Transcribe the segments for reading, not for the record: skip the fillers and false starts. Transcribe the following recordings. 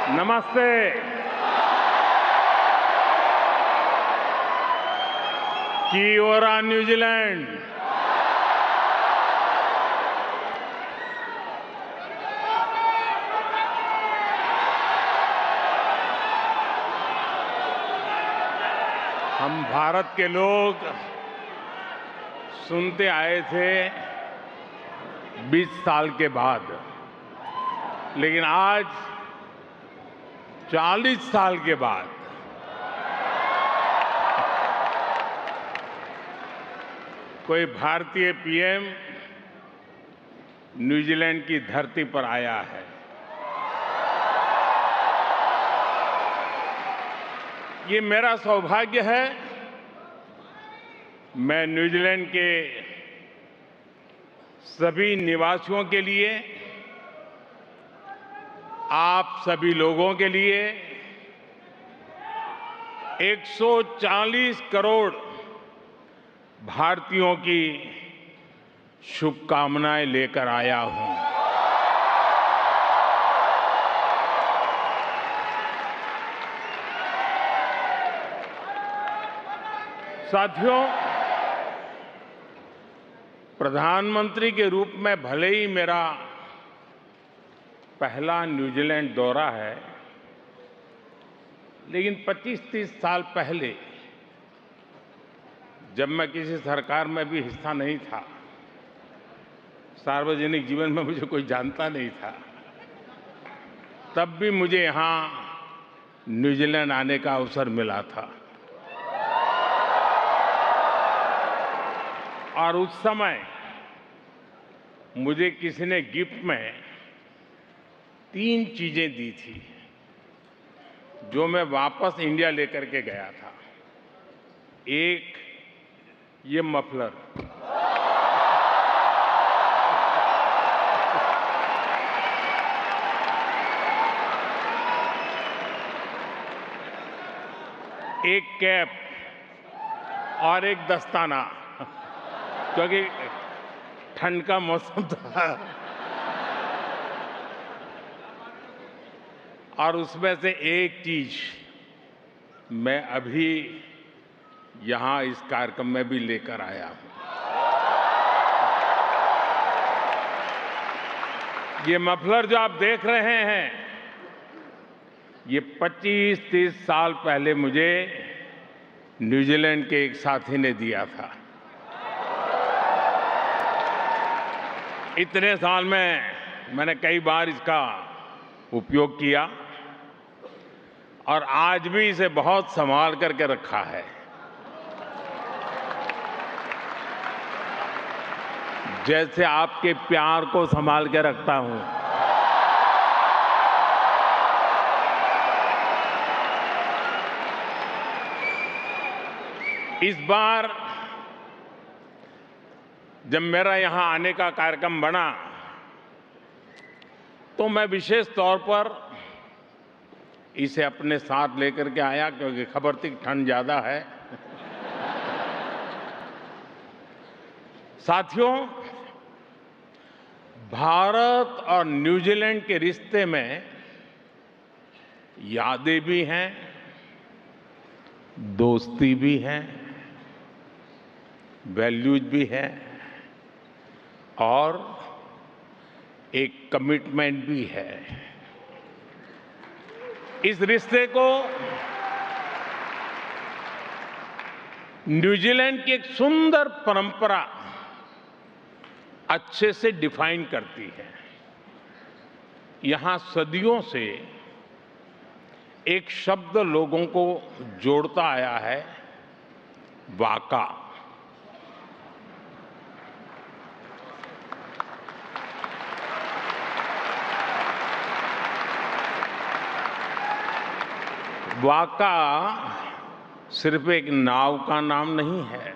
नमस्ते। की ओरा न्यूजीलैंड। हम भारत के लोग सुनते आए थे 20 साल के बाद, लेकिन आज 40 साल के बाद कोई भारतीय पीएम न्यूजीलैंड की धरती पर आया है। ये मेरा सौभाग्य है। मैं न्यूजीलैंड के सभी निवासियों के लिए, आप सभी लोगों के लिए 140 करोड़ भारतीयों की शुभकामनाएं लेकर आया हूं। साथियों, प्रधानमंत्री के रूप में भले ही मेरा पहला न्यूजीलैंड दौरा है, लेकिन 25-30 साल पहले जब मैं किसी सरकार में भी हिस्सा नहीं था, सार्वजनिक जीवन में मुझे कोई जानता नहीं था, तब भी मुझे यहां न्यूजीलैंड आने का अवसर मिला था। और उस समय मुझे किसी ने गिफ्ट में 3 चीजें दी थी जो मैं वापस इंडिया लेकर के गया था। एक, ये मफलर। एक कैप और एक दस्ताना, क्योंकि ठंड का मौसम था। और उसमें से एक चीज मैं अभी यहां इस कार्यक्रम में भी लेकर आया हूं। ये मफलर जो आप देख रहे हैं, ये 25-30 साल पहले मुझे न्यूजीलैंड के एक साथी ने दिया था। इतने साल में मैंने कई बार इसका उपयोग किया और आज भी इसे बहुत संभाल करके रखा है। जैसे आपके प्यार को संभाल के रखता हूं। इस बार जब मेरा यहां आने का कार्यक्रम बना तो मैं विशेष तौर पर इसे अपने साथ लेकर के आया, क्योंकि खबर थी ठंड ज्यादा है। साथियों, भारत और न्यूजीलैंड के रिश्ते में यादें भी हैं, दोस्ती भी है, वैल्यूज भी है और एक कमिटमेंट भी है। इस रिश्ते को न्यूजीलैंड की एक सुंदर परंपरा अच्छे से डिफाइन करती है। यहां सदियों से एक शब्द लोगों को जोड़ता आया है, वाका। वाका सिर्फ एक नाव का नाम नहीं है।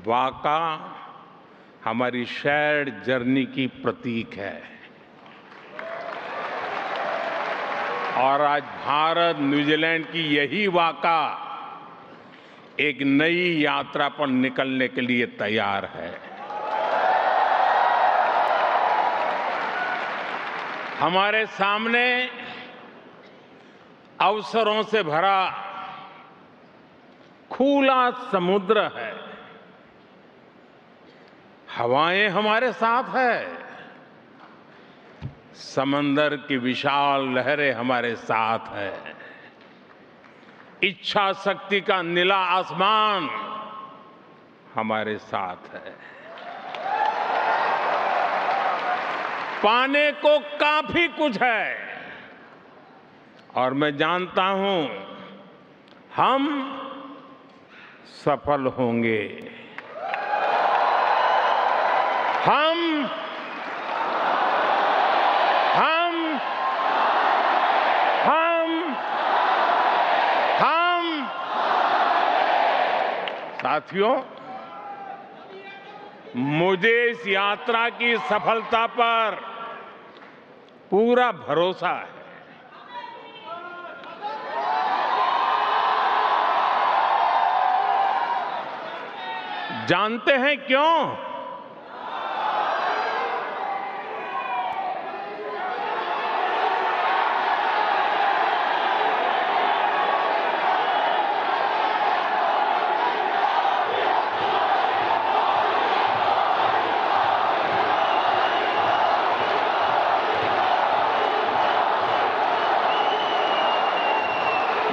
वाका हमारी शेयर्ड जर्नी की प्रतीक है। और आज भारत न्यूजीलैंड की यही वाका एक नई यात्रा पर निकलने के लिए तैयार है। हमारे सामने अवसरों से भरा खुला समुद्र है। हवाएं हमारे साथ है, समंदर की विशाल लहरें हमारे साथ है, इच्छा शक्ति का नीला आसमान हमारे साथ है। पाने को काफी कुछ है और मैं जानता हूं हम सफल होंगे। हम साथियों, मुझे इस यात्रा की सफलता पर पूरा भरोसा है। जानते हैं क्यों?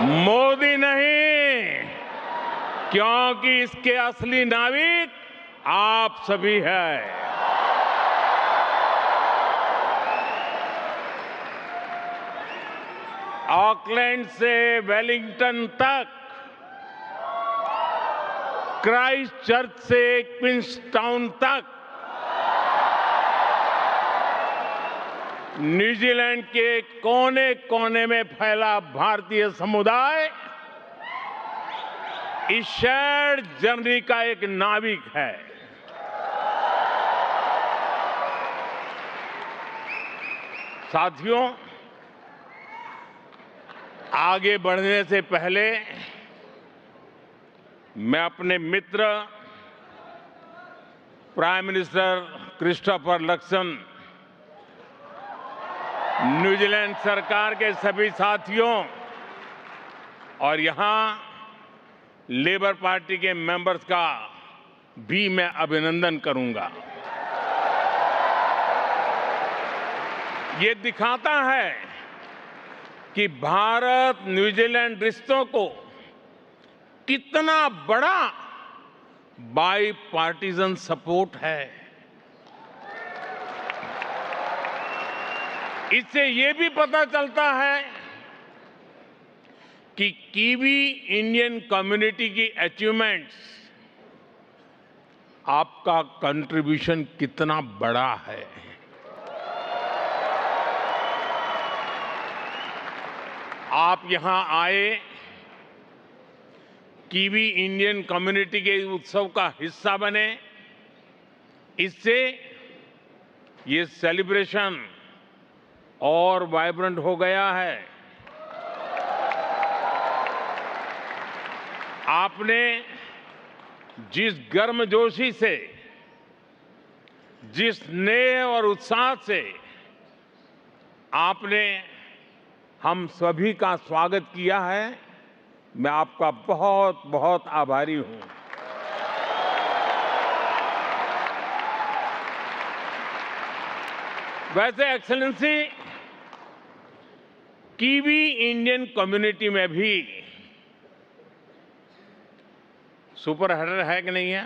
मोदी नहीं, क्योंकि इसके असली नाविक आप सभी हैं। ऑकलैंड से वेलिंगटन तक, क्राइस्ट चर्च से क्वींसटाउन तक, न्यूजीलैंड के कोने कोने में फैला भारतीय समुदाय इस शेयर्ड जर्नी का एक नाविक है। साथियों, आगे बढ़ने से पहले मैं अपने मित्र प्राइम मिनिस्टर क्रिस्टोफर लक्सन, न्यूजीलैंड सरकार के सभी साथियों और यहां लेबर पार्टी के मेंबर्स का भी मैं अभिनंदन करूंगा। ये दिखाता है कि भारत न्यूजीलैंड रिश्तों को कितना बड़ा बाई पार्टीजन सपोर्ट है। इससे ये भी पता चलता है कि कीवी इंडियन कम्युनिटी की अचीवमेंट्स, आपका कंट्रीब्यूशन कितना बड़ा है। आप यहां आए, कीवी इंडियन कम्युनिटी के उत्सव का हिस्सा बने, इससे ये सेलिब्रेशन और वाइब्रेंट हो गया है। आपने जिस गर्मजोशी से, जिस स्नेह और उत्साह से आपने हम सभी का स्वागत किया है, मैं आपका बहुत बहुत आभारी हूं। वैसे एक्सेलेंसी, कीवी इंडियन कम्युनिटी में भी सुपर हिटर है कि नहीं है?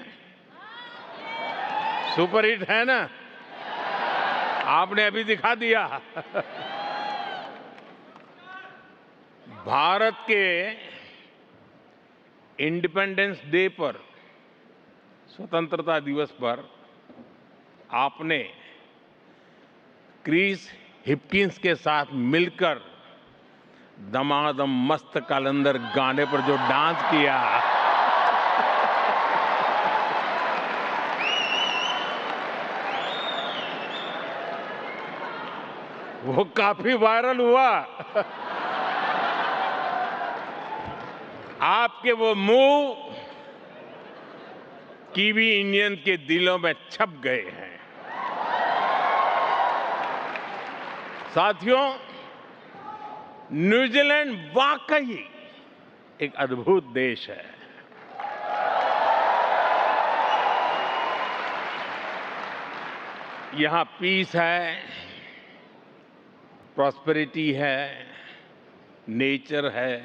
सुपर हिट है ना? आपने अभी दिखा दिया। भारत के इंडिपेंडेंस डे पर, स्वतंत्रता दिवस पर आपने क्रिस हिपकिंस के साथ मिलकर दमादम मस्त कलंदर गाने पर जो डांस किया, वो काफी वायरल हुआ। आपके वो मूव कीवी इंडियन के दिलों में छप गए हैं। साथियों, न्यूजीलैंड वाकई एक अद्भुत देश है। यहां पीस है, प्रॉस्पेरिटी है, नेचर है,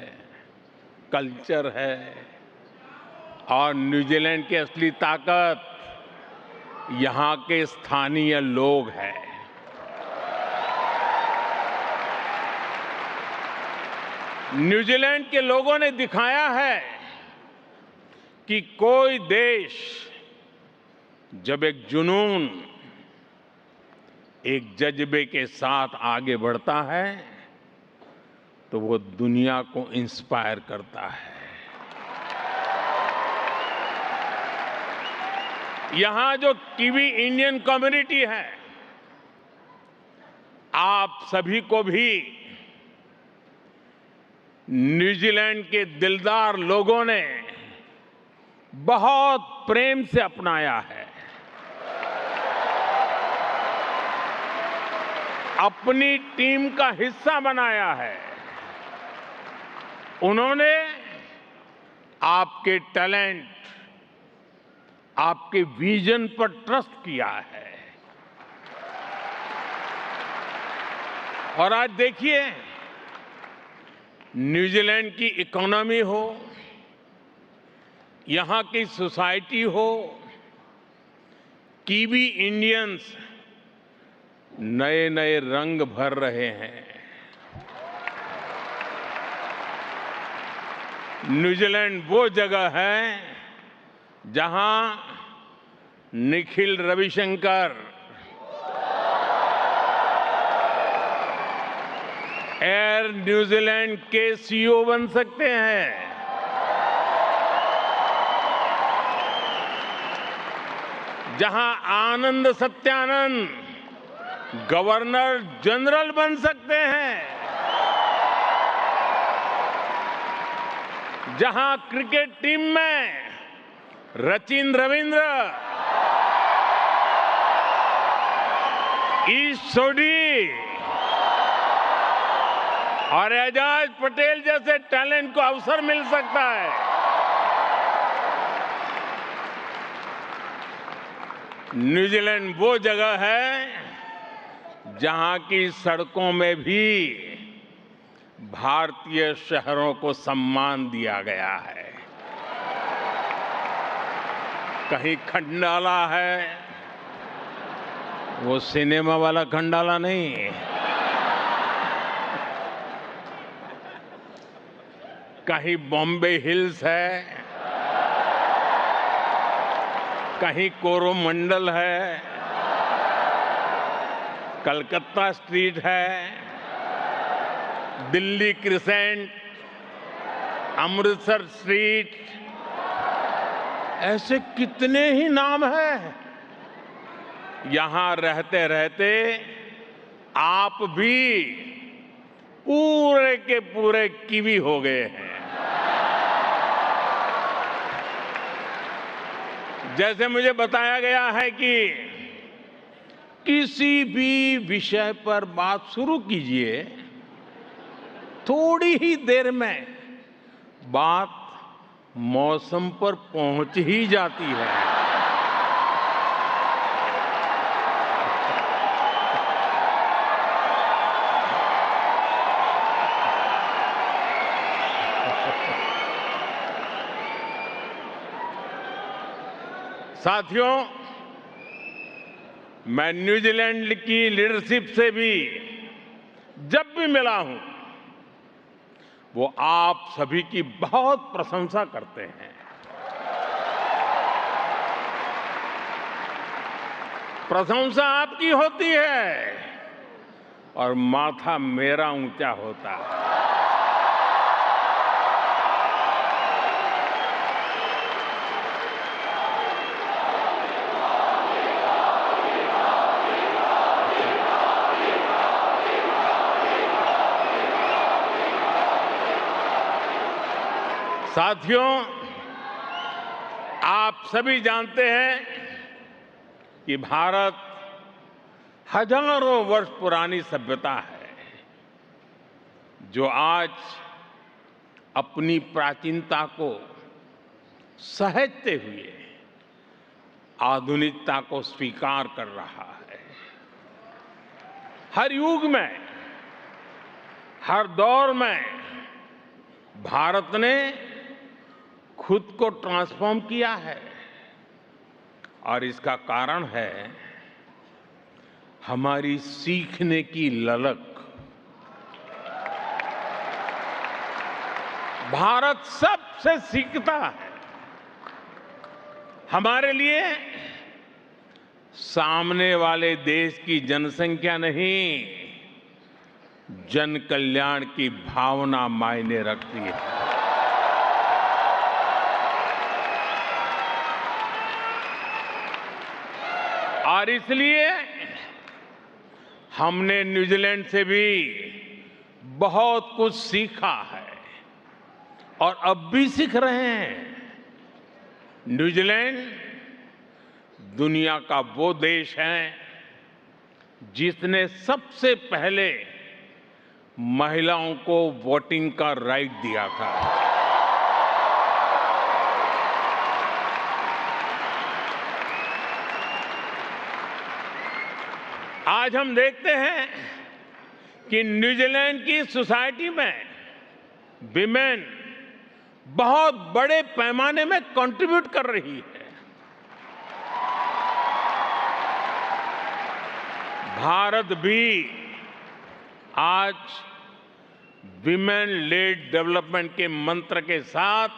कल्चर है और न्यूजीलैंड की असली ताकत यहां के स्थानीय लोग हैं। न्यूजीलैंड के लोगों ने दिखाया है कि कोई देश जब एक जुनून, एक जज्बे के साथ आगे बढ़ता है तो वो दुनिया को इंस्पायर करता है। यहां जो किवी इंडियन कम्युनिटी है, आप सभी को भी न्यूजीलैंड के दिलदार लोगों ने बहुत प्रेम से अपनाया है, अपनी टीम का हिस्सा बनाया है। उन्होंने आपके टैलेंट, आपके विजन पर ट्रस्ट किया है। और आज देखिए, न्यूजीलैंड की इकोनॉमी हो, यहां की सोसाइटी हो, कीवी इंडियंस नए नए रंग भर रहे हैं। न्यूजीलैंड वो जगह है जहां निखिल रविशंकर एयर न्यूजीलैंड के सीईओ बन सकते हैं। जहां आनंद सत्यानंद गवर्नर जनरल बन सकते हैं। जहां क्रिकेट टीम में सचिन रविंद्र, ईश सोढ़ी और एजाज पटेल जैसे टैलेंट को अवसर मिल सकता है। न्यूजीलैंड वो जगह है जहां की सड़कों में भी भारतीय शहरों को सम्मान दिया गया है। कहीं खंडाला है, वो सिनेमा वाला खंडाला नहीं, कहीं बॉम्बे हिल्स है, कहीं कोरोमंडल है, कलकत्ता स्ट्रीट है, दिल्ली क्रिसेंट, अमृतसर स्ट्रीट, ऐसे कितने ही नाम हैं। यहां रहते रहते आप भी पूरे के पूरे कीवी हो गए हैं। जैसे मुझे बताया गया है कि किसी भी विषय पर बात शुरू कीजिए, थोड़ी ही देर में बात मौसम पर पहुंच ही जाती है। साथियों, मैं न्यूजीलैंड की लीडरशिप से भी जब भी मिला हूं, वो आप सभी की बहुत प्रशंसा करते हैं। प्रशंसा आपकी होती है और माथा मेरा ऊंचा होता है। साथियों, आप सभी जानते हैं कि भारत हजारों वर्ष पुरानी सभ्यता है। जो आज अपनी प्राचीनता को सहेजते हुए आधुनिकता को स्वीकार कर रहा है। हर युग में, हर दौर में भारत ने खुद को ट्रांसफॉर्म किया है और इसका कारण है हमारी सीखने की ललक। भारत सबसे सीखता है। हमारे लिए सामने वाले देश की जनसंख्या नहीं, जन कल्याण की भावना मायने रखती है। और इसलिए हमने न्यूजीलैंड से भी बहुत कुछ सीखा है और अब भी सीख रहे हैं। न्यूजीलैंड दुनिया का वो देश है जिसने सबसे पहले महिलाओं को वोटिंग का राइट दिया था। आज हम देखते हैं कि न्यूजीलैंड की सोसाइटी में विमेन बहुत बड़े पैमाने में कंट्रीब्यूट कर रही है। भारत भी आज विमेन लेड डेवलपमेंट के मंत्र के साथ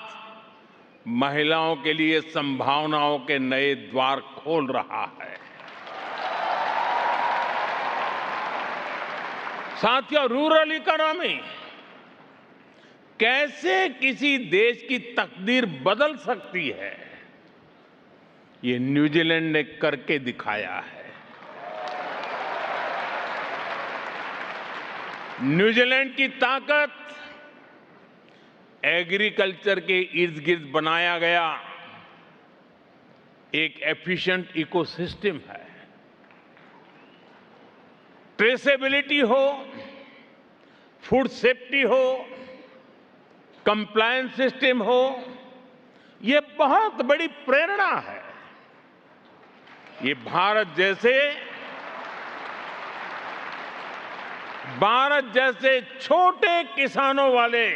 महिलाओं के लिए संभावनाओं के नए द्वार खोल रहा है। साथियों, रूरल इकोनॉमी कैसे किसी देश की तकदीर बदल सकती है, ये न्यूजीलैंड ने करके दिखाया है। न्यूजीलैंड की ताकत एग्रीकल्चर के इर्द गिर्द बनाया गया एक एफिशिएंट इकोसिस्टम है। ट्रेसेबिलिटी हो, फूड सेफ्टी हो, कंप्लायंस सिस्टम हो, ये बहुत बड़ी प्रेरणा है। ये भारत जैसे छोटे किसानों वाले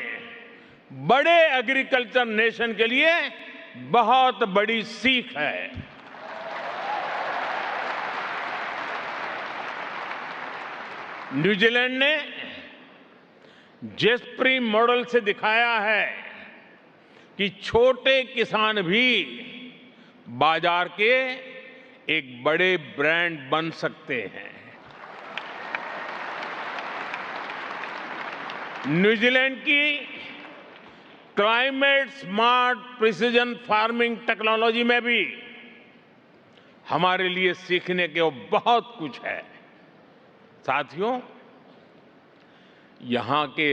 बड़े एग्रीकल्चर नेशन के लिए बहुत बड़ी सीख है। न्यूजीलैंड ने जेस्परी मॉडल से दिखाया है कि छोटे किसान भी बाजार के एक बड़े ब्रांड बन सकते हैं। न्यूजीलैंड की climate smart precision farming technology में भी हमारे लिए सीखने के बहुत कुछ है। साथियों, यहां के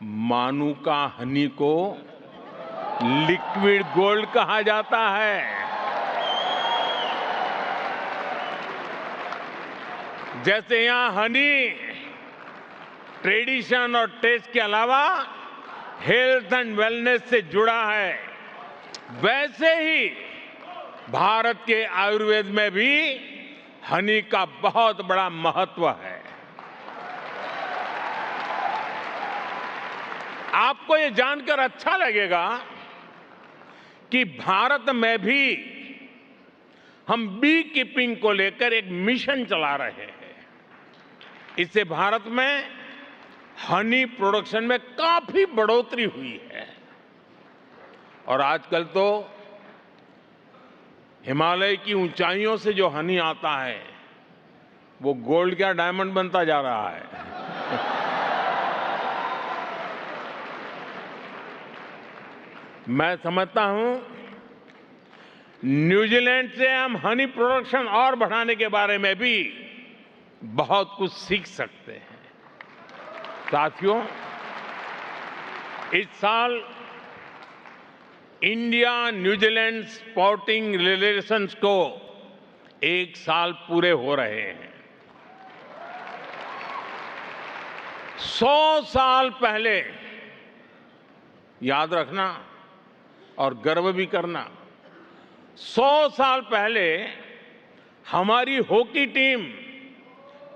मानुका हनी को लिक्विड गोल्ड कहा जाता है। जैसे यहां हनी ट्रेडिशन और टेस्ट के अलावा हेल्थ एंड वेलनेस से जुड़ा है, वैसे ही भारत के आयुर्वेद में भी हनी का बहुत बड़ा महत्व है। आपको ये जानकर अच्छा लगेगा कि भारत में भी हम बी कीपिंग को लेकर एक मिशन चला रहे हैं। इससे भारत में हनी प्रोडक्शन में काफी बढ़ोतरी हुई है और आजकल तो हिमालय की ऊंचाइयों से जो हनी आता है वो गोल्ड क्या डायमंड बनता जा रहा है। मैं समझता हूं न्यूजीलैंड से हम हनी प्रोडक्शन और बढ़ाने के बारे में भी बहुत कुछ सीख सकते हैं। साथियों, इस साल इंडिया न्यूजीलैंड स्पोर्टिंग रिलेशंस को 1 साल पूरे हो रहे हैं। 100 साल पहले, याद रखना और गर्व भी करना, 100 साल पहले हमारी हॉकी टीम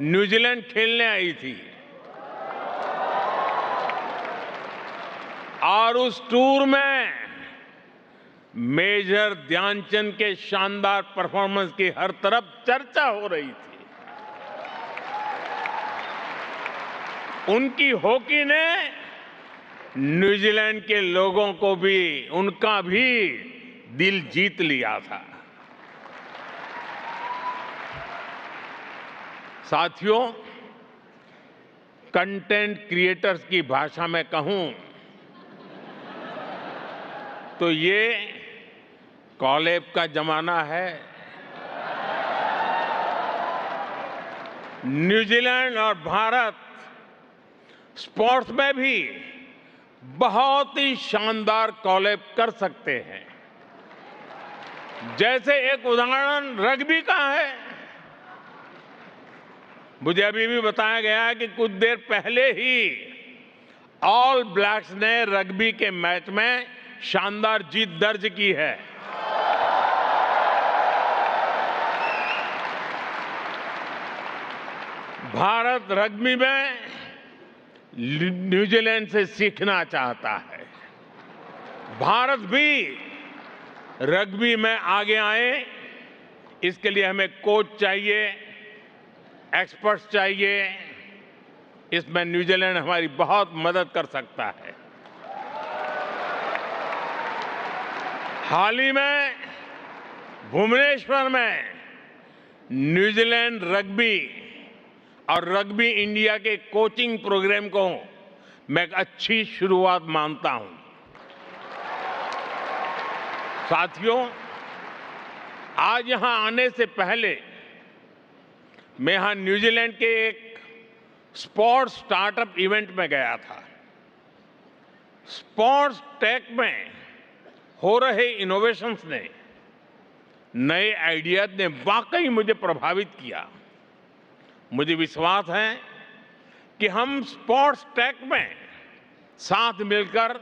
न्यूजीलैंड खेलने आई थी और उस टूर में मेजर ध्यानचंद के शानदार परफॉर्मेंस की हर तरफ चर्चा हो रही थी। उनकी हॉकी ने न्यूजीलैंड के लोगों को भी, उनका भी दिल जीत लिया था। साथियों, कंटेंट क्रिएटर्स की भाषा में कहूं तो ये कॉलेब का जमाना है। न्यूजीलैंड और भारत स्पोर्ट्स में भी बहुत ही शानदार कॉलेब कर सकते हैं। जैसे एक उदाहरण रग्बी का है। मुझे अभी भी बताया गया है कि कुछ देर पहले ही ऑल ब्लैक्स ने रग्बी के मैच में शानदार जीत दर्ज की है। भारत रग्बी में न्यूजीलैंड से सीखना चाहता है। भारत भी रग्बी में आगे आए, इसके लिए हमें कोच चाहिए, एक्सपर्ट्स चाहिए। इसमें न्यूजीलैंड हमारी बहुत मदद कर सकता है। हाल ही में भुवनेश्वर में न्यूजीलैंड रग्बी और रग्बी इंडिया के कोचिंग प्रोग्राम को मैं एक अच्छी शुरुआत मानता हूं। साथियों, आज यहां आने से पहले मैं यहां न्यूजीलैंड के एक स्पोर्ट्स स्टार्टअप इवेंट में गया था। स्पोर्ट्स टेक में हो रहे इनोवेशंस ने, नए आइडियाज ने वाकई मुझे प्रभावित किया। मुझे विश्वास है कि हम स्पोर्ट्स टेक में साथ मिलकर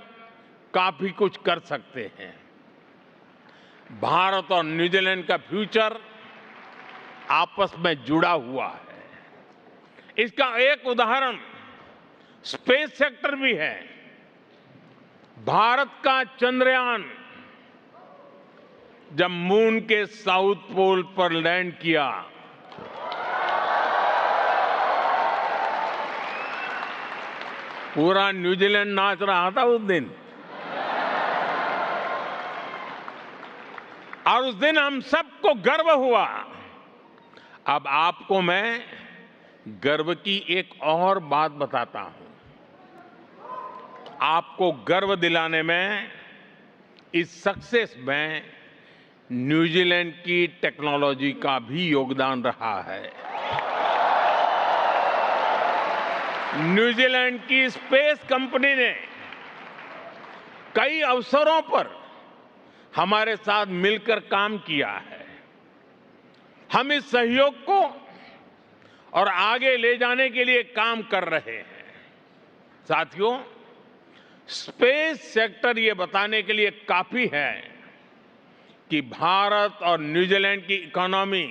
काफी कुछ कर सकते हैं। भारत और न्यूजीलैंड का फ्यूचर आपस में जुड़ा हुआ है। इसका एक उदाहरण स्पेस सेक्टर भी है। भारत का चंद्रयान जब मून के साउथ पोल पर लैंड किया, पूरा न्यूजीलैंड नाच रहा था उस दिन। और उस दिन हम सबको गर्व हुआ। अब आपको मैं गर्व की एक और बात बताता हूं। आपको गर्व दिलाने में, इस सक्सेस में न्यूजीलैंड की टेक्नोलॉजी का भी योगदान रहा है। न्यूजीलैंड की स्पेस कंपनी ने कई अवसरों पर हमारे साथ मिलकर काम किया है। हम इस सहयोग को और आगे ले जाने के लिए काम कर रहे हैं। साथियों, स्पेस सेक्टर ये बताने के लिए काफी है कि भारत और न्यूजीलैंड की इकोनॉमी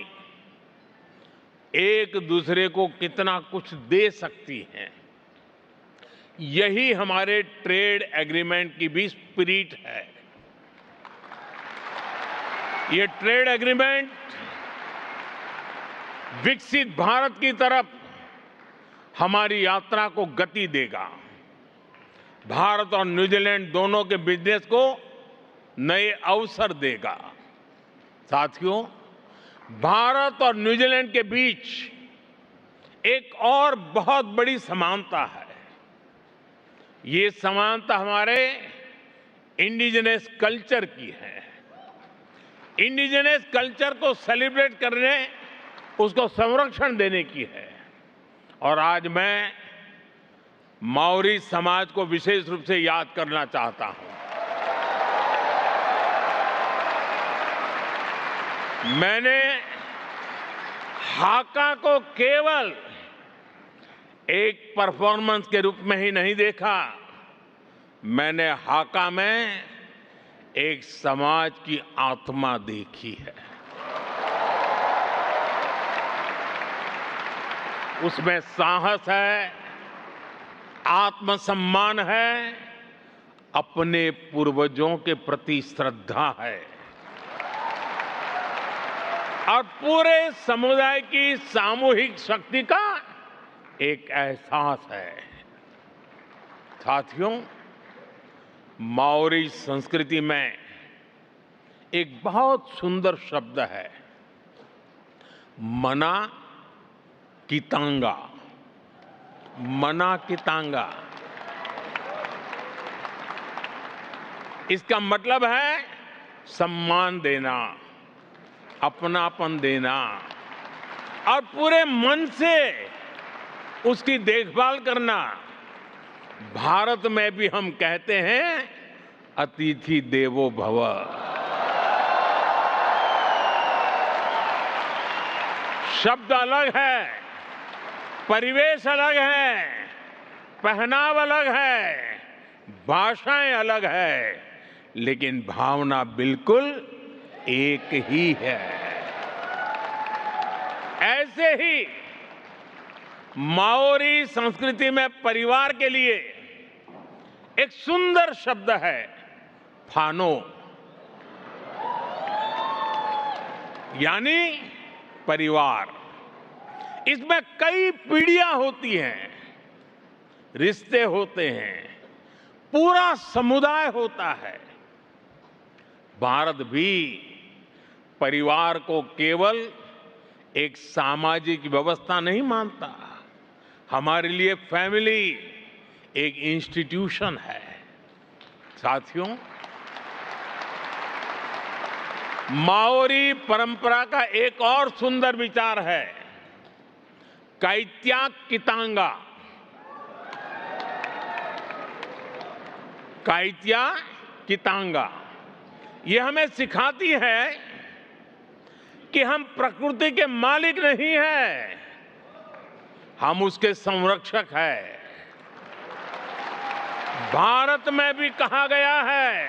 एक दूसरे को कितना कुछ दे सकती है। यही हमारे ट्रेड एग्रीमेंट की भी स्पिरिट है। ये ट्रेड एग्रीमेंट विकसित भारत की तरफ हमारी यात्रा को गति देगा। भारत और न्यूजीलैंड दोनों के बिजनेस को नए अवसर देगा। साथियों, भारत और न्यूजीलैंड के बीच एक और बहुत बड़ी समानता है। ये समानता हमारे इंडिजिनस कल्चर की है। इंडिजिनस कल्चर को सेलिब्रेट करने, उसको संरक्षण देने की है। और आज मैं माओरी समाज को विशेष रूप से याद करना चाहता हूं। मैंने हाका को केवल एक परफॉर्मेंस के रूप में ही नहीं देखा, मैंने हाका में एक समाज की आत्मा देखी है। उसमें साहस है, आत्मसम्मान है, अपने पूर्वजों के प्रति श्रद्धा है और पूरे समुदाय की सामूहिक शक्ति का एक एहसास है। साथियों, माओरी संस्कृति में एक बहुत सुंदर शब्द है, मना कितांगा। मना कितांगा, इसका मतलब है सम्मान देना, अपनापन देना और पूरे मन से उसकी देखभाल करना। भारत में भी हम कहते हैं अतिथि देवो भव। शब्द अलग है, परिवेश अलग है, पहनाव अलग है, भाषाएं अलग है, लेकिन भावना बिल्कुल एक ही है। ऐसे ही माओरी संस्कृति में परिवार के लिए एक सुंदर शब्द है, फानो, यानी परिवार। इसमें कई पीढ़ियां होती हैं, रिश्ते होते हैं, पूरा समुदाय होता है। भारत भी परिवार को केवल एक सामाजिक व्यवस्था नहीं मानता, हमारे लिए फैमिली एक इंस्टीट्यूशन है। साथियों, माओरी परंपरा का एक और सुंदर विचार है, काइत्या कितांगा। काइत्या कितांगा ये हमें सिखाती है कि हम प्रकृति के मालिक नहीं हैं, हम उसके संरक्षक हैं। भारत में भी कहा गया है,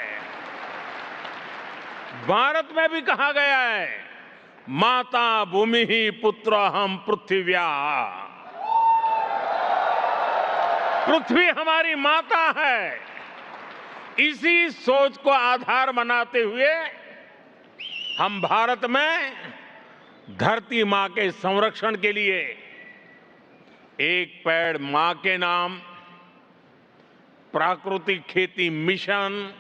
भारत में भी कहा गया है, माता भूमि ही पुत्र हम पृथ्व्या। पृथ्वी हमारी माता है। इसी सोच को आधार बनाते हुए हम भारत में धरती मां के संरक्षण के लिए एक पेड़ मां के नाम, प्राकृतिक खेती मिशन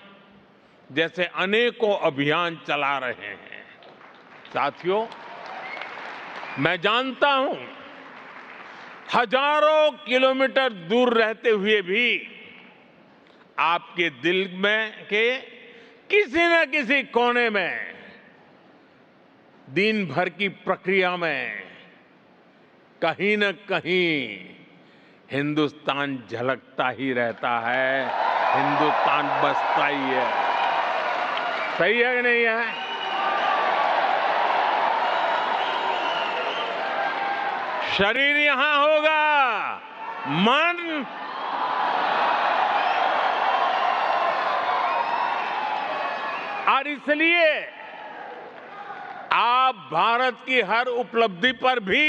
जैसे अनेकों अभियान चला रहे हैं। साथियों, मैं जानता हूं, हजारों किलोमीटर दूर रहते हुए भी आपके दिल में के किसी न किसी कोने में दिन भर की प्रक्रिया में कहीं न कहीं हिंदुस्तान झलकता ही रहता है, हिंदुस्तान बसता ही है। सही है कि नहीं है? शरीर यहां होगा, मन और इसलिए आप भारत की हर उपलब्धि पर भी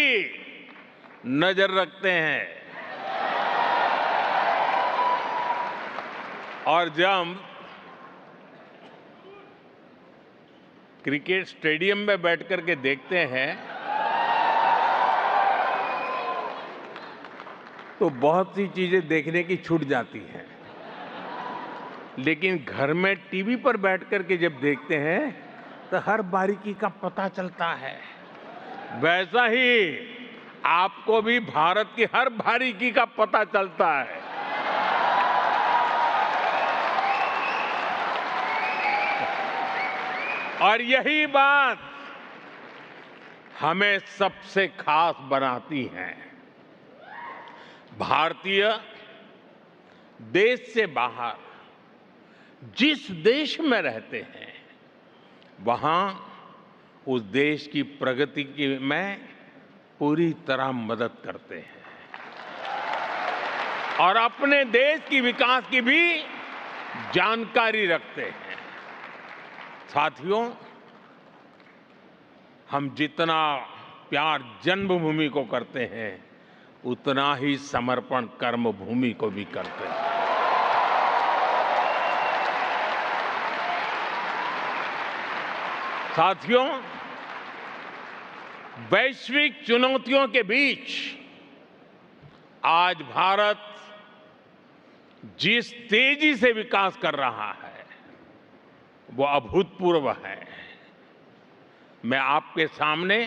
नजर रखते हैं। और जब क्रिकेट स्टेडियम में बैठकर के देखते हैं तो बहुत सी चीजें देखने की छूट जाती हैं, लेकिन घर में टीवी पर बैठकर के जब देखते हैं तो हर बारीकी का पता चलता है। वैसा ही आपको भी भारत की हर बारीकी का पता चलता है। और यही बात हमें सबसे खास बनाती है। भारतीय देश से बाहर जिस देश में रहते हैं, वहां उस देश की प्रगति में पूरी तरह मदद करते हैं। और अपने देश की विकास की भी जानकारी रखते हैं। साथियों, हम जितना प्यार जन्मभूमि को करते हैं, उतना ही समर्पण कर्मभूमि को भी करते हैं। साथियों, वैश्विक चुनौतियों के बीच आज भारत जिस तेजी से विकास कर रहा है, वो अभूतपूर्व है। मैं आपके सामने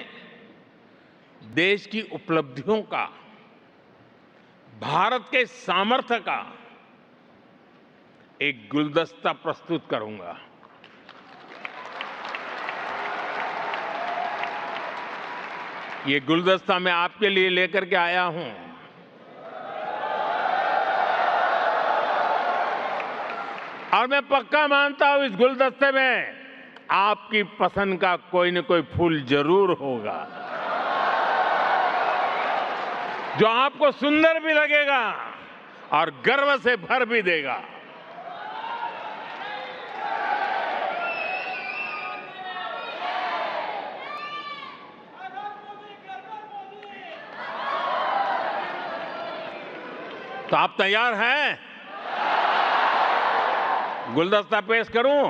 देश की उपलब्धियों का, भारत के सामर्थ्य का एक गुलदस्ता प्रस्तुत करूंगा। ये गुलदस्ता मैं आपके लिए लेकर के आया हूं। और मैं पक्का मानता हूं इस गुलदस्ते में आपकी पसंद का कोई न कोई फूल जरूर होगा, जो आपको सुंदर भी लगेगा और गर्व से भर भी देगा। तो आप तैयार हैं? गुलदस्ता पेश करूं?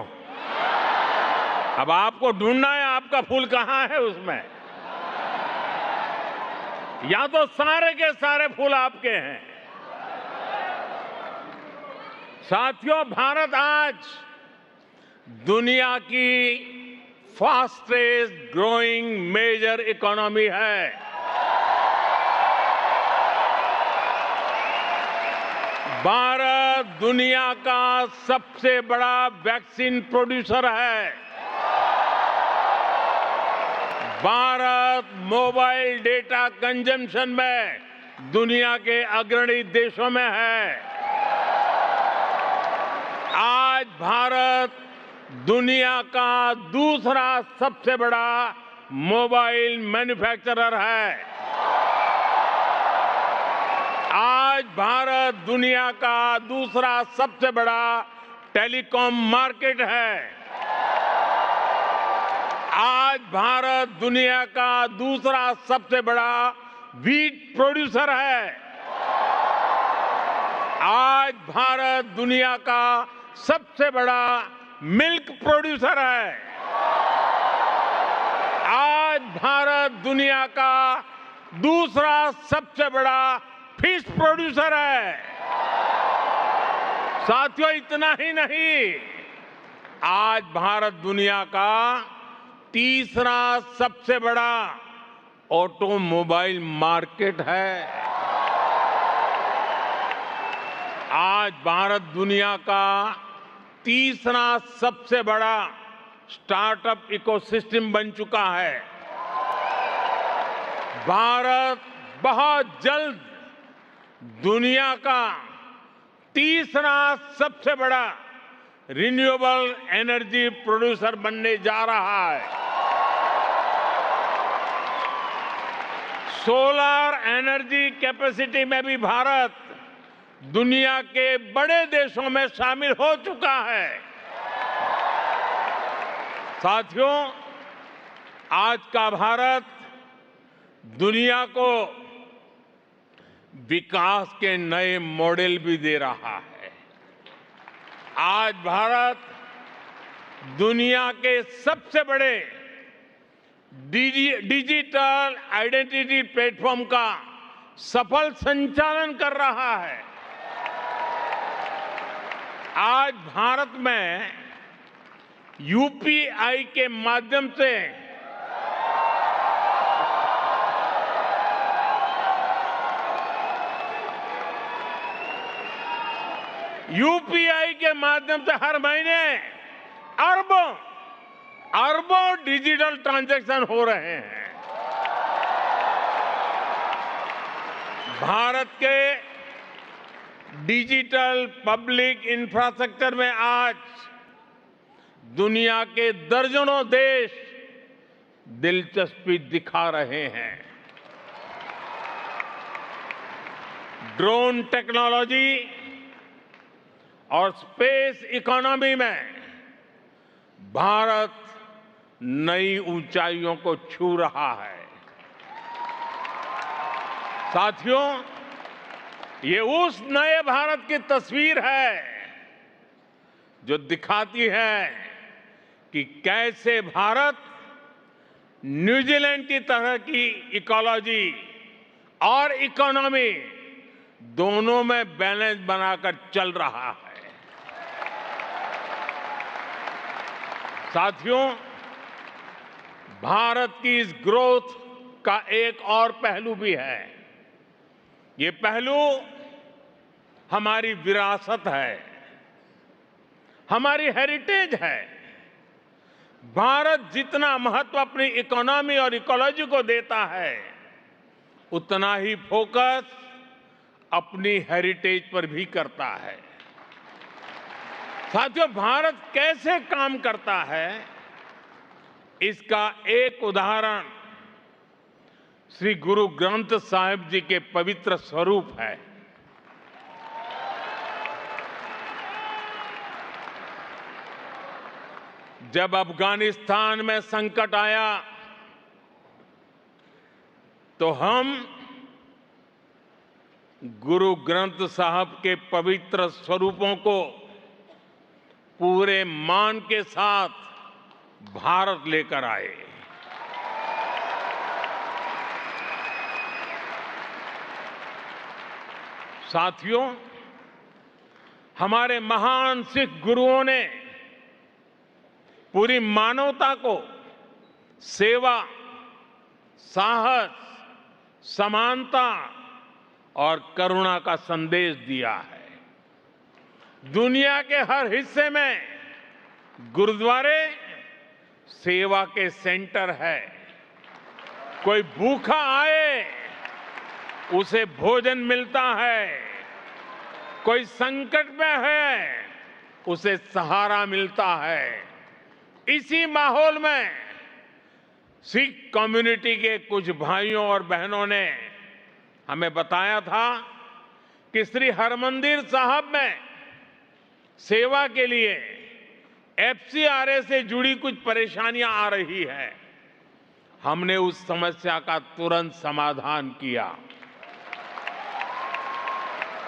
अब आपको ढूंढना है आपका फूल कहां है उसमें। या तो सारे के सारे फूल आपके हैं। साथियों, भारत आज दुनिया की फास्टेस्ट ग्रोइंग मेजर इकोनॉमी है। भारत दुनिया का सबसे बड़ा वैक्सीन प्रोड्यूसर है। भारत मोबाइल डेटा कंजम्पशन में दुनिया के अग्रणी देशों में है। आज भारत दुनिया का दूसरा सबसे बड़ा मोबाइल मैन्युफैक्चरर है। आज भारत दुनिया का दूसरा सबसे बड़ा टेलीकॉम मार्केट है। आज भारत दुनिया का दूसरा सबसे बड़ा व्हीट प्रोड्यूसर है। आज भारत दुनिया का सबसे बड़ा मिल्क प्रोड्यूसर है। आज भारत दुनिया का दूसरा सबसे बड़ा फिश प्रोड्यूसर है। साथियों, इतना ही नहीं, आज भारत दुनिया का तीसरा सबसे बड़ा ऑटोमोबाइल मार्केट है। आज भारत दुनिया का तीसरा सबसे बड़ा स्टार्टअप इकोसिस्टम बन चुका है। भारत बहुत जल्द दुनिया का तीसरा सबसे बड़ा रिन्यूएबल एनर्जी प्रोड्यूसर बनने जा रहा है। सोलर एनर्जी कैपेसिटी में भी भारत दुनिया के बड़े देशों में शामिल हो चुका है। साथियों, आज का भारत दुनिया को विकास के नए मॉडल भी दे रहा है। आज भारत दुनिया के सबसे बड़े डिजिटल आइडेंटिटी प्लेटफॉर्म का सफल संचालन कर रहा है। आज भारत में यूपीआई के माध्यम से हर महीने अरबों डिजिटल ट्रांजैक्शन हो रहे हैं। भारत के डिजिटल पब्लिक इंफ्रास्ट्रक्चर में आज दुनिया के दर्जनों देश दिलचस्पी दिखा रहे हैं। ड्रोन टेक्नोलॉजी और स्पेस इकोनॉमी में भारत नई ऊंचाइयों को छू रहा है। साथियों, ये उस नए भारत की तस्वीर है जो दिखाती है कि कैसे भारत न्यूजीलैंड की तरह की इकोलॉजी और इकोनॉमी दोनों में बैलेंस बनाकर चल रहा है। साथियों, भारत की इस ग्रोथ का एक और पहलू भी है। ये पहलू हमारी विरासत है, हमारी हेरिटेज है। भारत जितना महत्व अपनी इकोनॉमी और इकोलॉजी को देता है, उतना ही फोकस अपनी हेरिटेज पर भी करता है। साथियों, भारत कैसे काम करता है, इसका एक उदाहरण श्री गुरु ग्रंथ साहिब जी के पवित्र स्वरूप है। जब अफगानिस्तान में संकट आया तो हम गुरु ग्रंथ साहब के पवित्र स्वरूपों को पूरे मान के साथ भारत लेकर आए। साथियों, हमारे महान सिख गुरुओं ने पूरी मानवता को सेवा, साहस, समानता और करुणा का संदेश दिया है। दुनिया के हर हिस्से में गुरुद्वारे सेवा के सेंटर है। कोई भूखा आए, उसे भोजन मिलता है। कोई संकट में है, उसे सहारा मिलता है। इसी माहौल में सिख कम्युनिटी के कुछ भाइयों और बहनों ने हमें बताया था कि श्री हरमंदिर साहब में सेवा के लिए एफसीआरए से जुड़ी कुछ परेशानियां आ रही है। हमने उस समस्या का तुरंत समाधान किया।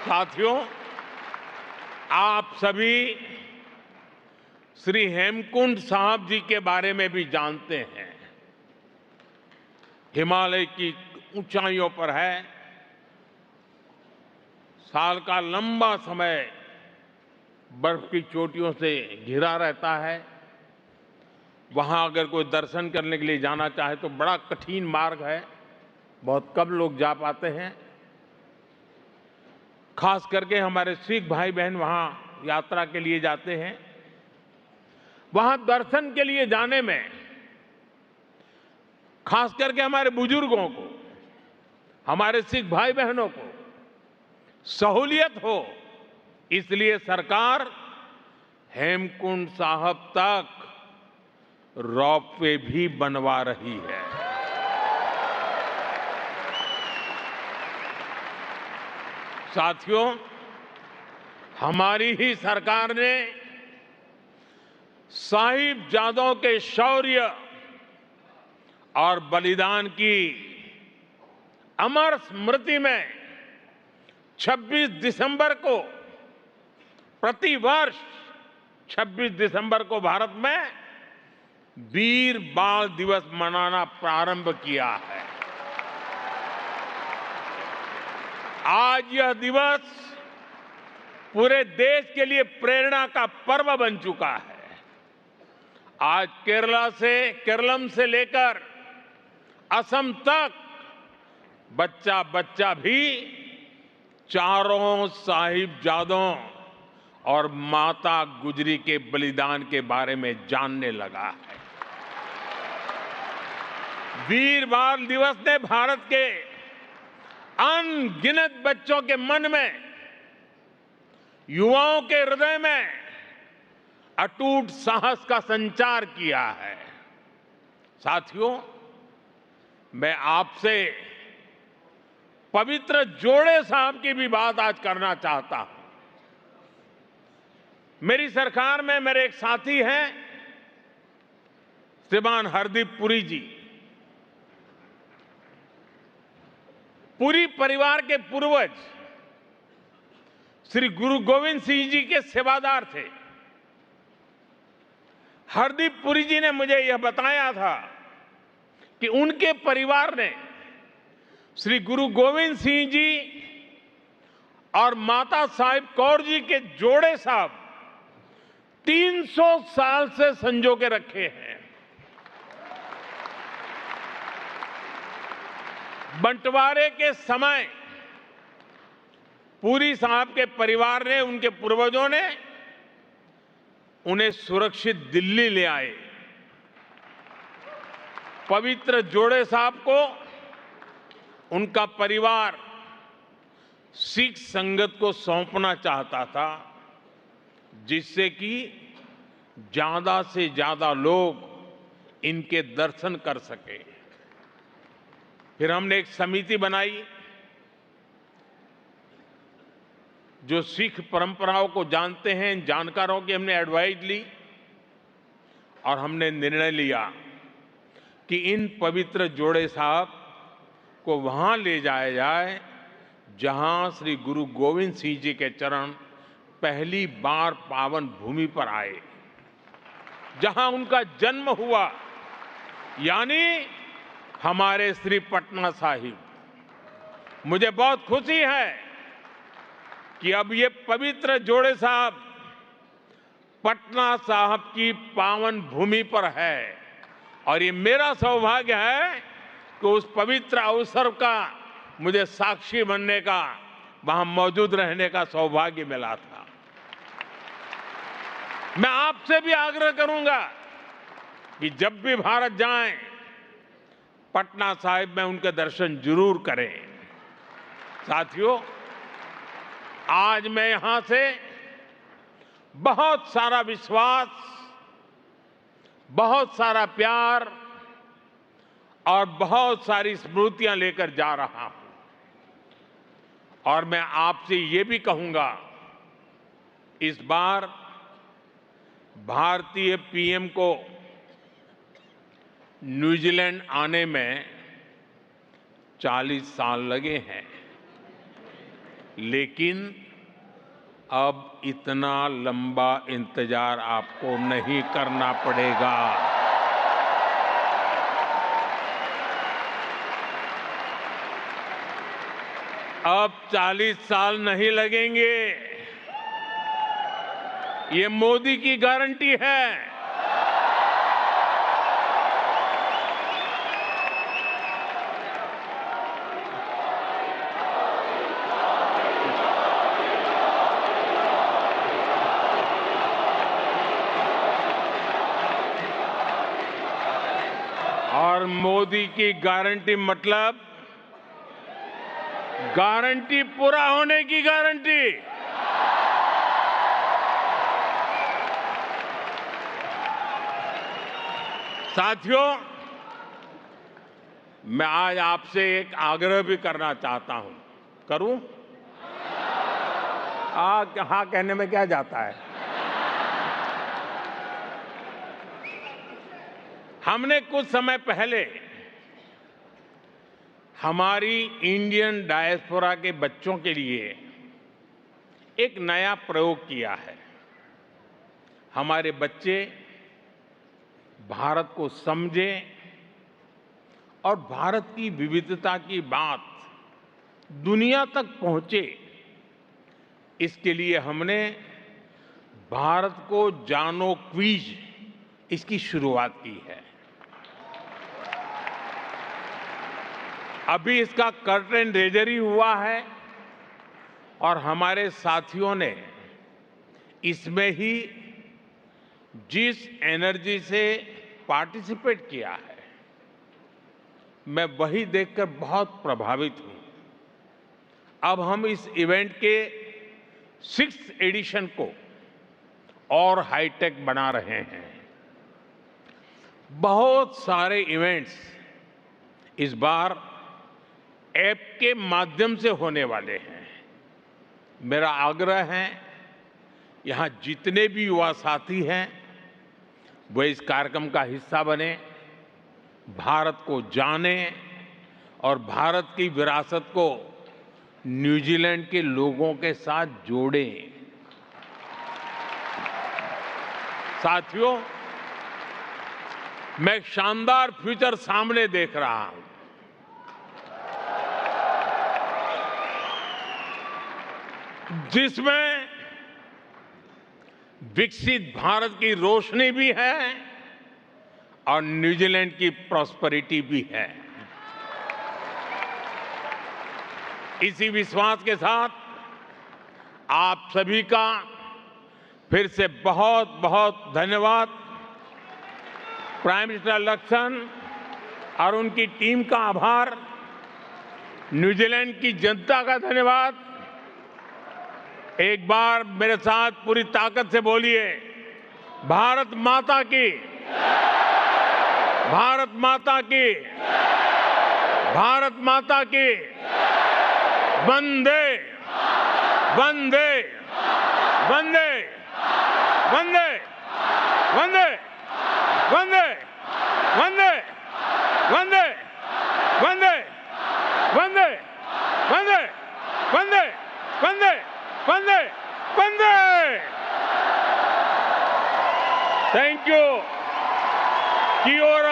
साथियों, आप सभी श्री हेमकुंड साहब जी के बारे में भी जानते हैं। हिमालय की ऊंचाइयों पर है। साल का लंबा समय बर्फ की चोटियों से घिरा रहता है। वहां अगर कोई दर्शन करने के लिए जाना चाहे तो बड़ा कठिन मार्ग है। बहुत कम लोग जा पाते हैं। खास करके हमारे सिख भाई बहन वहां यात्रा के लिए जाते हैं। वहां दर्शन के लिए जाने में खास करके हमारे बुजुर्गों को, हमारे सिख भाई बहनों को सहूलियत हो, इसलिए सरकार हेमकुंड साहब तक रोपवे भी बनवा रही है। साथियों, हमारी ही सरकार ने साहिबजादों के शौर्य और बलिदान की अमर स्मृति में 26 दिसंबर को, प्रतिवर्ष 26 दिसंबर को भारत में वीर बाल दिवस मनाना प्रारंभ किया है। आज यह दिवस पूरे देश के लिए प्रेरणा का पर्व बन चुका है। आज केरलम से लेकर असम तक बच्चा बच्चा भी चारों साहिबजादों और माता गुजरी के बलिदान के बारे में जानने लगा है। वीर बाल दिवस ने भारत के अनगिनत बच्चों के मन में, युवाओं के हृदय में अटूट साहस का संचार किया है। साथियों, मैं आपसे पवित्र जोड़े साहब की भी बात आज करना चाहता हूं। मेरी सरकार में मेरे एक साथी हैं श्रीमान हरदीप पुरी जी। पुरी परिवार के पूर्वज श्री गुरु गोविंद सिंह जी के सेवादार थे। हरदीप पुरी जी ने मुझे यह बताया था कि उनके परिवार ने श्री गुरु गोविंद सिंह जी और माता साहिब कौर जी के जोड़े साहब 300 साल से संजो के रखे हैं। बंटवारे के समय पुरी साहब के परिवार ने, उनके पूर्वजों ने उन्हें सुरक्षित दिल्ली ले आए। पवित्र जोड़े साहब को उनका परिवार सिख संगत को सौंपना चाहता था, जिससे कि ज्यादा से ज्यादा लोग इनके दर्शन कर सके। फिर हमने एक समिति बनाई जो सिख परंपराओं को जानते हैं, जानकारों की हमने एडवाइस ली और हमने निर्णय लिया कि इन पवित्र जोड़े साहब को वहां ले जाया जाए जहां श्री गुरु गोविंद सिंह जी के चरण पहली बार पावन भूमि पर आए, जहां उनका जन्म हुआ, यानी हमारे श्री पटना साहिब। मुझे बहुत खुशी है कि अब ये पवित्र जोड़े साहब पटना साहिब की पावन भूमि पर है और ये मेरा सौभाग्य है कि उस पवित्र अवसर का मुझे साक्षी बनने का, वहां मौजूद रहने का सौभाग्य मिला था। मैं आपसे भी आग्रह करूंगा कि जब भी भारत जाएं, पटना साहिब में उनके दर्शन जरूर करें। साथियों, आज मैं यहां से बहुत सारा विश्वास, बहुत सारा प्यार और बहुत सारी स्मृतियां लेकर जा रहा हूं। और मैं आपसे ये भी कहूंगा, इस बार भारतीय पीएम को न्यूजीलैंड आने में 40 साल लगे हैं, लेकिन अब इतना लंबा इंतजार आपको नहीं करना पड़ेगा। अब 40 साल नहीं लगेंगे, ये मोदी की गारंटी है। और मोदी की गारंटी मतलब गारंटी पूरा होने की गारंटी। साथियों, मैं आज आपसे एक आग्रह भी करना चाहता हूं। करूं? हाँ कहने में क्या जाता है। हमने कुछ समय पहले हमारी इंडियन डायस्पोरा के बच्चों के लिए एक नया प्रयोग किया है। हमारे बच्चे भारत को समझें और भारत की विविधता की बात दुनिया तक पहुंचे, इसके लिए हमने भारत को जानो क्विज, इसकी शुरुआत की है। अभी इसका कर्टेन रेजर ही हुआ है और हमारे साथियों ने इसमें ही जिस एनर्जी से पार्टिसिपेट किया है, मैं वही देखकर बहुत प्रभावित हूं। अब हम इस इवेंट के 6th एडिशन को और हाईटेक बना रहे हैं। बहुत सारे इवेंट्स इस बार ऐप के माध्यम से होने वाले हैं। मेरा आग्रह है, यहां जितने भी युवा साथी हैं वो इस कार्यक्रम का हिस्सा बने, भारत को जानें और भारत की विरासत को न्यूजीलैंड के लोगों के साथ जोड़ें। साथियों, मैं एक शानदार फ्यूचर सामने देख रहा हूं। जिसमें विकसित भारत की रोशनी भी है और न्यूजीलैंड की प्रॉस्पेरिटी भी है। इसी विश्वास के साथ आप सभी का फिर से बहुत बहुत धन्यवाद। प्राइम मिनिस्टर लक्ष्मण और उनकी टीम का आभार, न्यूजीलैंड की जनता का धन्यवाद। एक बार मेरे साथ पूरी ताकत से बोलिए, भारत माता की, भारत माता की, भारत माता की, वंदे वंदे वंदे वंदे वंदे वंदे वंदे वंदे वंदे वंदे वंदे वंदे वंदे वंदे वंदे। Thank you. की ओर